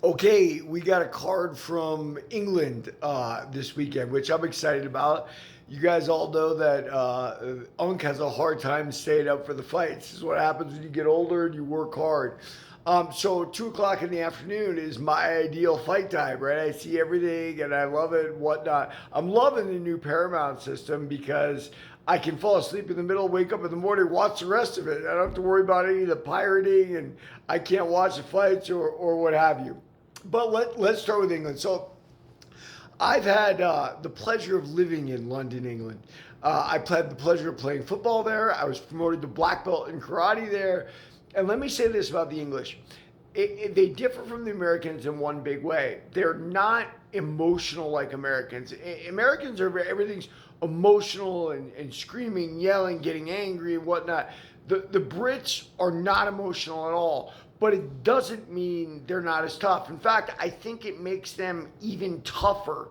Okay, we got a card from England this weekend, which I'm excited about. You guys all know that Unk has a hard time staying up for the fights. This is what happens when you get older and you work hard. So 2 o'clock in the afternoon is my ideal fight time, right? I see everything and I love it and whatnot. I'm loving the new Paramount system because I can fall asleep in the middle, wake up in the morning, watch the rest of it. I don't have to worry about any of the pirating and I can't watch the fights or what have you. But let's start with England. So I've had the pleasure of living in London, England. I've had the pleasure of playing football there. I was promoted to black belt in karate there. And let me say this about the English. They differ from the Americans in one big way. They're not emotional like Americans. Americans are everything's emotional and screaming, yelling, getting angry and whatnot. The Brits are not emotional at all, but it doesn't mean they're not as tough. In fact, I think it makes them even tougher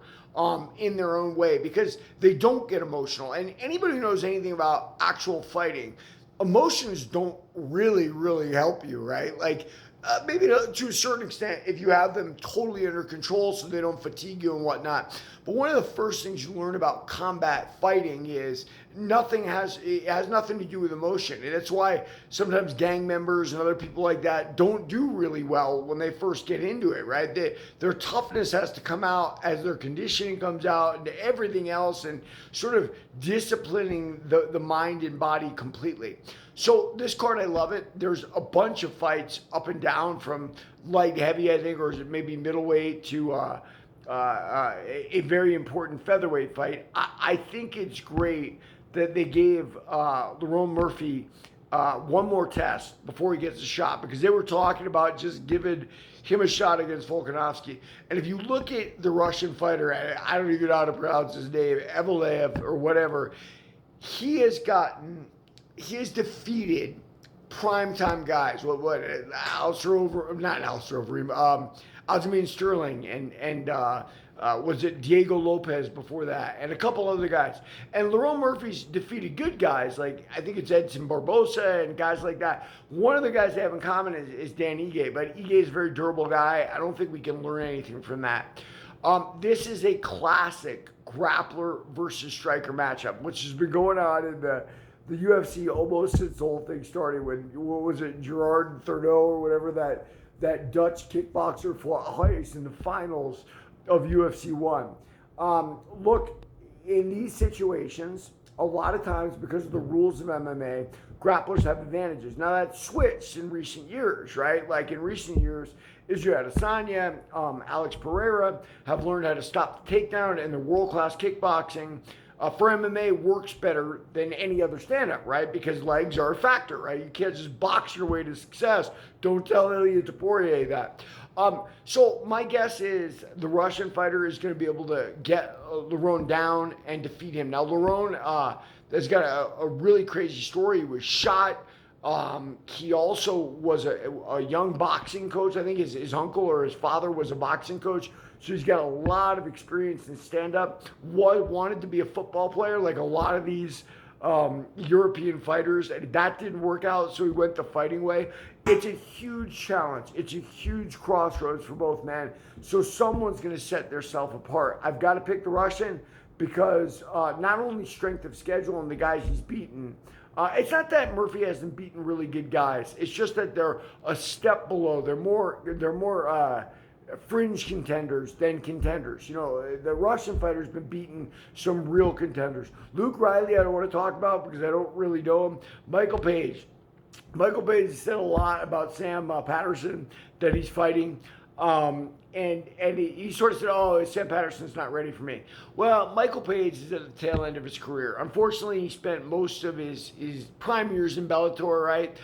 in their own way because they don't get emotional. And anybody who knows anything about actual fighting, emotions don't really help you, right? Like maybe to a certain extent if you have them totally under control so they don't fatigue you and whatnot. But one of the first things you learn about combat fighting is it has nothing to do with emotion. And that's why sometimes gang members and other people like that don't do really well when they first get into it, right? Their toughness has to come out as their conditioning comes out and everything else and sort of disciplining the mind and body completely. So this card, I love it. There's a bunch of fights up and down from light heavy, I think, or is it maybe middleweight to a very important featherweight fight. I think it's great that they gave Lerone Murphy one more test before he gets a shot because they were talking about just giving him a shot against Volkanovski. And if you look at the Russian fighter, I don't even know how to pronounce his name, Evelev or whatever, he has defeated primetime guys. What Alistair Over, not Alistair Overeem, Aljamain Sterling and was it Diego Lopez before that, and a couple other guys. And Lerone Murphy's defeated good guys like I think it's Edson Barbosa and guys like that. One of the guys they have in common is Dan Ige, but Ige is a very durable guy. I don't think we can learn anything from that. This is a classic grappler versus striker matchup, which has been going on in the UFC almost since the whole thing started. When what was it, Gerard Thurdeau or whatever that Dutch kickboxer fought Heist in the finals of UFC 1. Look, in these situations, a lot of times because of the rules of MMA, grapplers have advantages. Now that's switched in recent years, right? Like in recent years, Israel Adesanya, Alex Pereira have learned how to stop the takedown, and the world-class kickboxing for MMA works better than any other stand-up, right? Because legs are a factor, right? You can't just box your way to success. Don't tell Ilya Topuria that. So my guess is the Russian fighter is going to be able to get Lerone down and defeat him. Now Lerone has got a really crazy story. He was shot. He also was a young boxing coach. I think his uncle or his father was a boxing coach. So he's got a lot of experience in stand-up. Wanted to be a football player like a lot of these European fighters. And that didn't work out, so he went the fighting way. It's a huge challenge. It's a huge crossroads for both men. So someone's going to set themselves apart. I've got to pick the Russian because not only strength of schedule and the guys he's beaten, it's not that Murphy hasn't beaten really good guys. It's just that they're a step below. They're more fringe contenders than contenders. You know, the Russian fighter's been beating some real contenders. Luke Riley, I don't want to talk about because I don't really know him. Michael Page has said a lot about Sam Patterson that he's fighting. And he sort of said, oh, Sam Patterson's not ready for me. Well, Michael Page is at the tail end of his career. Unfortunately, he spent most of his prime years in Bellator, right?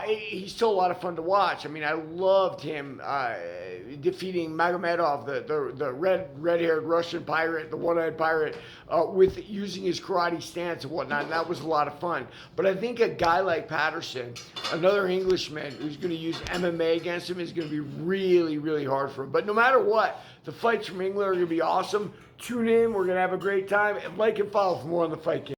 He's still a lot of fun to watch. I mean, I loved him defeating Magomedov, the red-haired Russian pirate, the one-eyed pirate, with using his karate stance and whatnot, and that was a lot of fun. But I think a guy like Patterson, another Englishman who's going to use MMA against him, is going to be really hard for him. But no matter what, the fights from England are going to be awesome. Tune in. We're going to have a great time. And like and follow for more on the Fight Game.